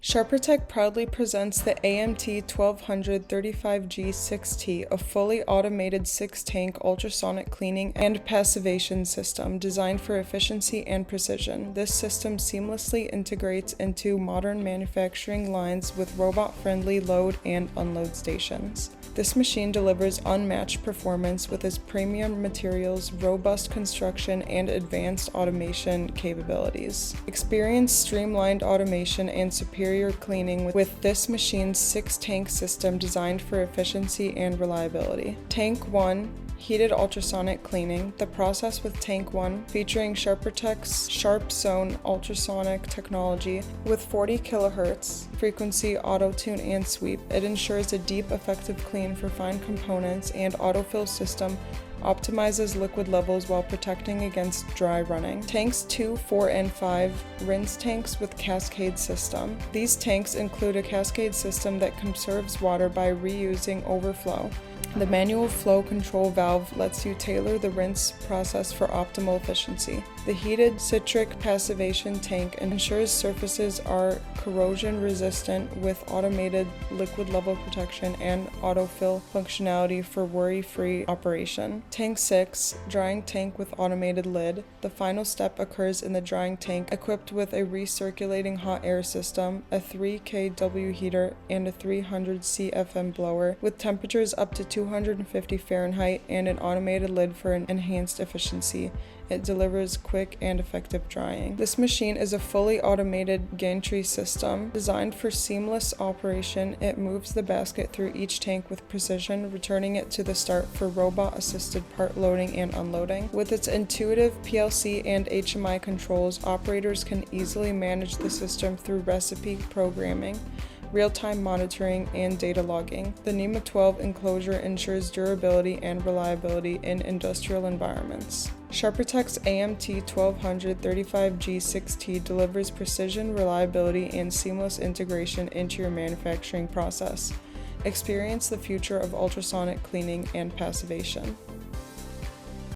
Sharpertek proudly presents the AMT 1235G6T, a fully automated 6-tank ultrasonic cleaning and passivation system designed for efficiency and precision. This system seamlessly integrates into modern manufacturing lines with robot-friendly load and unload stations. This machine delivers unmatched performance with its premium materials, robust construction, and advanced automation capabilities. Experience streamlined automation and superior cleaning with this machine's 6-tank system designed for efficiency and reliability. Tank 1. Heated ultrasonic cleaning. The process with Tank 1, featuring Sharpertek's Sharp Zone ultrasonic technology with 40 kHz frequency auto-tune and sweep. It ensures a deep, effective clean for fine components, and autofill system optimizes liquid levels while protecting against dry running. Tanks 2, 4, and 5, rinse tanks with cascade system. These tanks include a cascade system that conserves water by reusing overflow. The manual flow control valve lets you tailor the rinse process for optimal efficiency. The heated citric passivation tank ensures surfaces are corrosion resistant with automated liquid level protection and autofill functionality for worry-free operation. Tank 6, drying tank with automated lid. The final step occurs in the drying tank, equipped with a recirculating hot air system, a 3 kW heater, and a 300 CFM blower with temperatures up to 250 Fahrenheit and an automated lid for an enhanced efficiency. It delivers quick and effective drying. This machine is a fully automated gantry system designed for seamless operation. It moves the basket through each tank with precision, returning it to the start for robot-assisted part loading and unloading. With its intuitive PLC and HMI controls, operators can easily manage the system through recipe programming, real-time monitoring, and data logging. The NEMA 12 enclosure ensures durability and reliability in industrial environments. Sharpertek's AMT 1235G6T delivers precision, reliability, and seamless integration into your manufacturing process. Experience the future of ultrasonic cleaning and passivation.